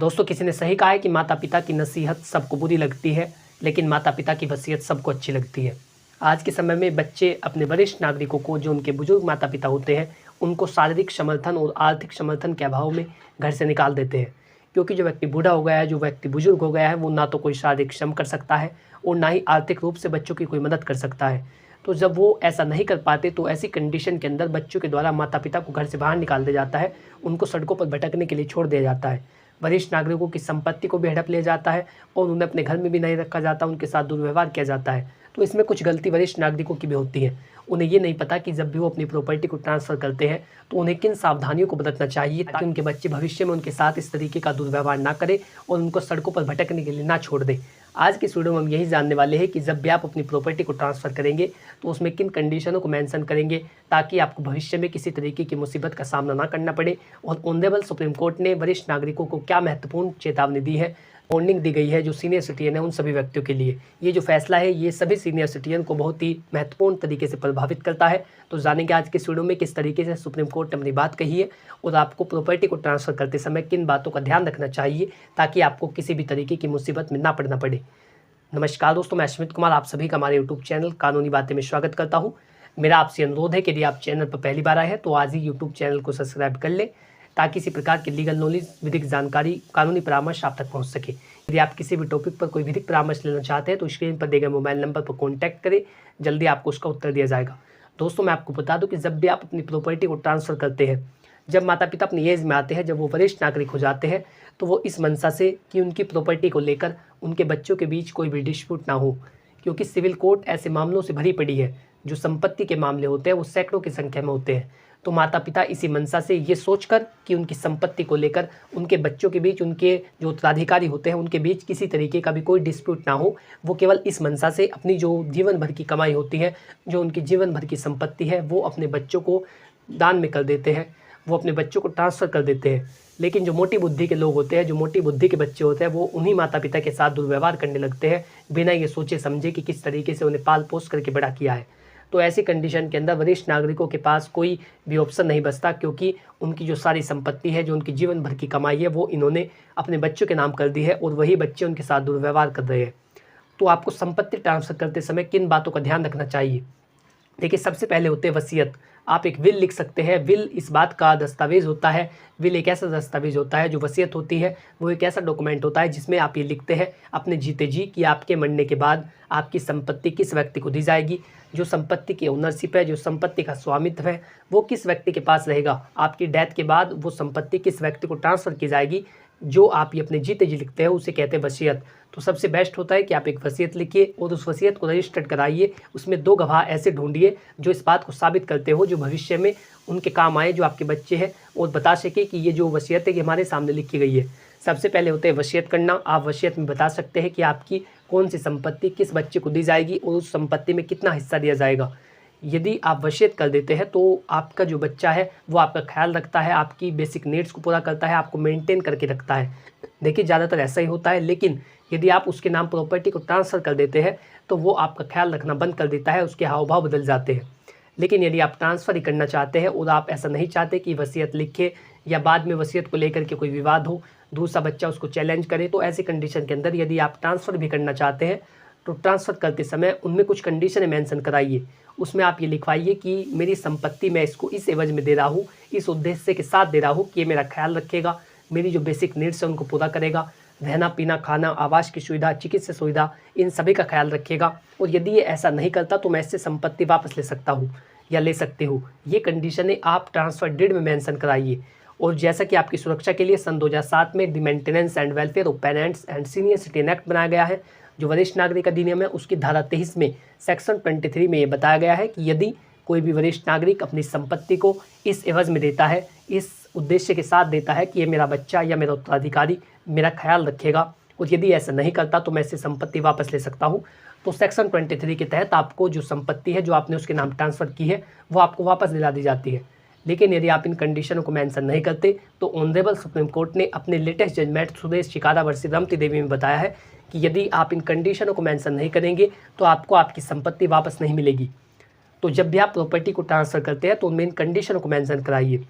दोस्तों, किसी ने सही कहा है कि माता पिता की नसीहत सबको बुरी लगती है, लेकिन माता पिता की वसीयत सबको अच्छी लगती है। आज के समय में बच्चे अपने वरिष्ठ नागरिकों को, जो उनके बुजुर्ग माता पिता होते हैं, उनको शारीरिक समर्थन और आर्थिक समर्थन के अभाव में घर से निकाल देते हैं। क्योंकि जो व्यक्ति बूढ़ा हो गया है, जो व्यक्ति बुजुर्ग हो गया है, वो ना तो कोई शारीरिक श्रम कर सकता है और ना ही आर्थिक रूप से बच्चों की कोई मदद कर सकता है। तो जब वो ऐसा नहीं कर पाते, तो ऐसी कंडीशन के अंदर बच्चों के द्वारा माता पिता को घर से बाहर निकाल दिया जाता है, उनको सड़कों पर भटकने के लिए छोड़ दिया जाता है। वरिष्ठ नागरिकों की संपत्ति को भी हड़प लिया जाता है और उन्हें अपने घर में भी नहीं रखा जाता, उनके साथ दुर्व्यवहार किया जाता है। तो इसमें कुछ गलती वरिष्ठ नागरिकों की भी होती है। उन्हें ये नहीं पता कि जब भी वो अपनी प्रॉपर्टी को ट्रांसफ़र करते हैं तो उन्हें किन सावधानियों को बरतना चाहिए, ताकि उनके बच्चे भविष्य में उनके साथ इस तरीके का दुर्व्यवहार ना करें और उनको सड़कों पर भटकने के लिए ना छोड़ दें। आज की इस वीडियो में हम यही जानने वाले हैं कि जब भी आप अपनी प्रॉपर्टी को ट्रांसफ़र करेंगे तो उसमें किन कंडीशनों को मेंशन करेंगे, ताकि आपको भविष्य में किसी तरीके की मुसीबत का सामना ना करना पड़े। और ऑनरेबल सुप्रीम कोर्ट ने वरिष्ठ नागरिकों को क्या महत्वपूर्ण चेतावनी दी है, वार्निंग दी गई है जो सीनियर सिटीजन है उन सभी व्यक्तियों के लिए। ये जो फैसला है ये सभी सीनियर सिटीजन को बहुत ही महत्वपूर्ण तरीके से प्रभावित करता है। तो जानेंगे आज के इस वीडियो में किस तरीके से सुप्रीम कोर्ट ने अपनी बात कही है और आपको प्रॉपर्टी को ट्रांसफ़र करते समय किन बातों का ध्यान रखना चाहिए, ताकि आपको किसी भी तरीके की मुसीबत में ना पड़ना पड़े। नमस्कार दोस्तों, मैं अश्मित कुमार आप सभी का हमारे यूट्यूब चैनल कानूनी बातें में स्वागत करता हूं। मेरा आपसे अनुरोध है कि यदि आप चैनल पर पहली बार आए हैं तो आज ही यूट्यूब चैनल को सब्सक्राइब कर लें, ताकि इसी प्रकार की लीगल नॉलेज, विधिक जानकारी, कानूनी परामर्श आप तक पहुंच सके। यदि आप किसी भी टॉपिक पर कोई विधिक परामर्श लेना चाहते हैं तो स्क्रीन पर दिए गए मोबाइल नंबर पर कॉन्टैक्ट करें, जल्दी आपको उसका उत्तर दिया जाएगा। दोस्तों, मैं आपको बता दूँ कि जब भी आप अपनी प्रॉपर्टी को ट्रांसफ़र करते हैं, जब माता पिता अपनी एज में आते हैं, जब वो वरिष्ठ नागरिक हो जाते हैं, तो वो इस मंशा से कि उनकी प्रॉपर्टी को लेकर उनके बच्चों के बीच कोई भी डिस्प्यूट ना हो, क्योंकि सिविल कोर्ट ऐसे मामलों से भरी पड़ी है। जो संपत्ति के मामले होते हैं वो सैकड़ों की संख्या में होते हैं। तो माता पिता इसी मंशा से ये सोचकर कि उनकी संपत्ति को लेकर उनके बच्चों के बीच, उनके जो उत्तराधिकारी होते हैं उनके बीच किसी तरीके का भी कोई डिस्प्यूट ना हो, वो केवल इस मंशा से अपनी जो जीवन भर की कमाई होती है, जो उनकी जीवन भर की संपत्ति है, वो अपने बच्चों को दान में कर देते हैं, वो अपने बच्चों को ट्रांसफ़र कर देते हैं। लेकिन जो मोटी बुद्धि के लोग होते हैं, जो मोटी बुद्धि के बच्चे होते हैं, वो उन्हीं माता पिता के साथ दुर्व्यवहार करने लगते हैं, बिना ये सोचे समझे कि किस तरीके से उन्हें पाल पोस करके बड़ा किया है। तो ऐसी कंडीशन के अंदर वरिष्ठ नागरिकों के पास कोई भी ऑप्शन नहीं बचता, क्योंकि उनकी जो सारी संपत्ति है, जो उनकी जीवन भर की कमाई है, वो इन्होंने अपने बच्चों के नाम कर दी है और वही बच्चे उनके साथ दुर्व्यवहार कर रहे हैं। तो आपको संपत्ति ट्रांसफ़र करते समय किन बातों का ध्यान रखना चाहिए? देखिए, सबसे पहले होते हैं वसीयत। आप एक विल लिख सकते हैं। विल इस बात का दस्तावेज़ होता है, विल एक ऐसा दस्तावेज़ होता है, जो वसीयत होती है वो एक ऐसा डॉक्यूमेंट होता है जिसमें आप ये लिखते हैं अपने जीते जी कि आपके मरने के बाद आपकी संपत्ति किस व्यक्ति को दी जाएगी, जो संपत्ति की ओनरशिप है, जो संपत्ति का स्वामित्व है, वो किस व्यक्ति के पास रहेगा, आपकी डेथ के बाद वो संपत्ति किस व्यक्ति को ट्रांसफ़र की जाएगी। जो आप ये अपने जीते जी लिखते हैं उसे कहते हैं वसीयत। तो सबसे बेस्ट होता है कि आप एक वसीयत लिखिए और उस वसीयत को रजिस्टर्ड कराइए। उसमें 2 गवाह ऐसे ढूंढिए जो इस बात को साबित करते हो, जो भविष्य में उनके काम आए, जो आपके बच्चे हैं, और बता सके कि ये जो वसीयत है कि हमारे सामने लिखी गई है। सबसे पहले होते हैं वसीयत करना। आप वसीयत में बता सकते हैं कि आपकी कौन सी संपत्ति किस बच्चे को दी जाएगी और उस संपत्ति में कितना हिस्सा दिया जाएगा। यदि आप वसीयत कर देते हैं तो आपका जो बच्चा है वो आपका ख्याल रखता है, आपकी बेसिक नीड्स को पूरा करता है, आपको मेंटेन करके रखता है। देखिए, ज़्यादातर ऐसा ही होता है, लेकिन यदि आप उसके नाम प्रॉपर्टी को ट्रांसफ़र कर देते हैं तो वो आपका ख्याल रखना बंद कर देता है, उसके हाव भाव बदल जाते हैं। लेकिन यदि आप ट्रांसफ़र ही करना चाहते हैं और आप ऐसा नहीं चाहते कि वसीयत लिखे या बाद में वसीयत को लेकर के कोई विवाद हो, दूसरा बच्चा उसको चैलेंज करे, तो ऐसी कंडीशन के अंदर यदि आप ट्रांसफ़र भी करना चाहते हैं तो ट्रांसफ़र करते समय उनमें कुछ कंडीशनें मेंशन कराइए। उसमें आप ये लिखवाइए कि मेरी संपत्ति मैं इसको इस एवज में दे रहा हूँ, इस उद्देश्य के साथ दे रहा हूँ कि ये मेरा ख्याल रखेगा, मेरी जो बेसिक नीड्स है उनको पूरा करेगा, रहना पीना खाना आवास की सुविधा चिकित्सा सुविधा इन सभी का ख्याल रखेगा, और यदि ये ऐसा नहीं करता तो मैं इससे संपत्ति वापस ले सकता हूँ या ले सकती हूँ। ये कंडीशनें आप ट्रांसफ़र डीड में मेंशन कराइए। और जैसा कि आपकी सुरक्षा के लिए सन 2007 में the maintenance and welfare of parents and senior citizen act बनाया गया है, जो वरिष्ठ नागरिक अधिनियम है, उसकी धारा 23 में सेक्शन 23 में ये बताया गया है कि यदि कोई भी वरिष्ठ नागरिक अपनी संपत्ति को इस एवज में देता है, इस उद्देश्य के साथ देता है कि ये मेरा बच्चा या मेरा उत्तराधिकारी मेरा ख्याल रखेगा, और यदि ऐसा नहीं करता तो मैं इससे संपत्ति वापस ले सकता हूँ, तो सेक्शन 23 के तहत आपको जो संपत्ति है जो आपने उसके नाम ट्रांसफ़र की है वो आपको वापस दिला दी जाती है। लेकिन यदि आप इन कंडीशनों को मेंशन नहीं करते तो ऑनरेबल सुप्रीम कोर्ट ने अपने लेटेस्ट जजमेंट सुदेश चिकारा वर्सेस रमती देवी में बताया है कि यदि आप इन कंडीशनों को मेंशन नहीं करेंगे तो आपको आपकी संपत्ति वापस नहीं मिलेगी। तो जब भी आप प्रॉपर्टी को ट्रांसफ़र करते हैं तो उनमें इन कंडीशनों को मेंशन कराइए।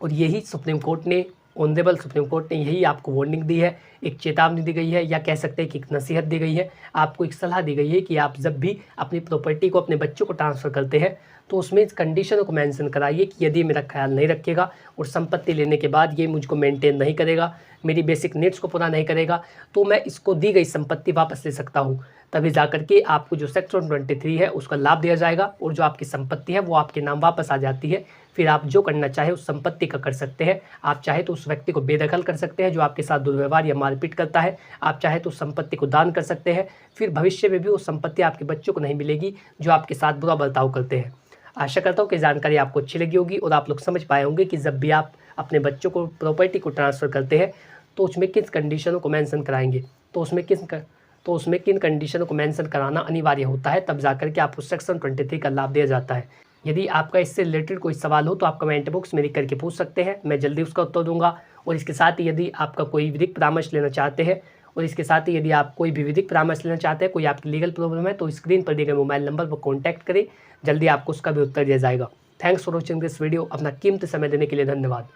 और यही सुप्रीम कोर्ट ने ऑनरेबल सुप्रीम कोर्ट ने यही आपको वार्निंग दी है, एक चेतावनी दी गई है, या कह सकते हैं कि एक नसीहत दी गई है, आपको एक सलाह दी गई है कि आप जब भी अपनी प्रॉपर्टी को अपने बच्चों को ट्रांसफ़र करते हैं तो उसमें इस कंडीशनों को मेंशन कराइए कि यदि मेरा ख्याल नहीं रखेगा और संपत्ति लेने के बाद ये मुझको मेंटेन नहीं करेगा, मेरी बेसिक नीड्स को पूरा नहीं करेगा, तो मैं इसको दी गई संपत्ति वापस ले सकता हूँ। तभी जाकर के आपको जो सेक्शन 23 है उसका लाभ दिया जाएगा और जो आपकी संपत्ति है वो आपके नाम वापस आ जाती है। फिर आप जो करना चाहे उस संपत्ति का कर सकते हैं। आप चाहे तो उस व्यक्ति को बेदखल कर सकते हैं जो आपके साथ दुर्व्यवहार या मारपीट करता है। आप चाहे तो उस संपत्ति को दान कर सकते हैं। फिर भविष्य में भी वो संपत्ति आपके बच्चों को नहीं मिलेगी जो आपके साथ बुरा बर्ताव करते हैं। आशा करता हूँ कि जानकारी आपको अच्छी लगी होगी और आप लोग समझ पाए होंगे कि जब भी आप अपने बच्चों को प्रॉपर्टी को ट्रांसफ़र करते हैं तो उसमें किस कंडीशनों को मेंशन कराएंगे, तो उसमें किन कंडीशनों को मेंशन कराना अनिवार्य होता है, तब जाकर के आपको सेक्शन 23 का लाभ दिया जाता है। यदि आपका इससे रिलेटेड कोई सवाल हो तो आप कमेंट बॉक्स में लिख करके पूछ सकते हैं, मैं जल्दी उसका उत्तर दूंगा। और इसके साथ ही यदि आपका कोई विधिक परामर्श लेना चाहते हैं यदि आप कोई भी विधिक परामर्श लेना चाहते हैं, कोई आपकी लीगल प्रॉब्लम है, तो स्क्रीन पर दिए गए मोबाइल नंबर पर कॉन्टैक्ट करें, जल्दी आपको उसका भी उत्तर दिया जाएगा। Thanks for watching this video. अपना कीमती समय देने के लिए धन्यवाद।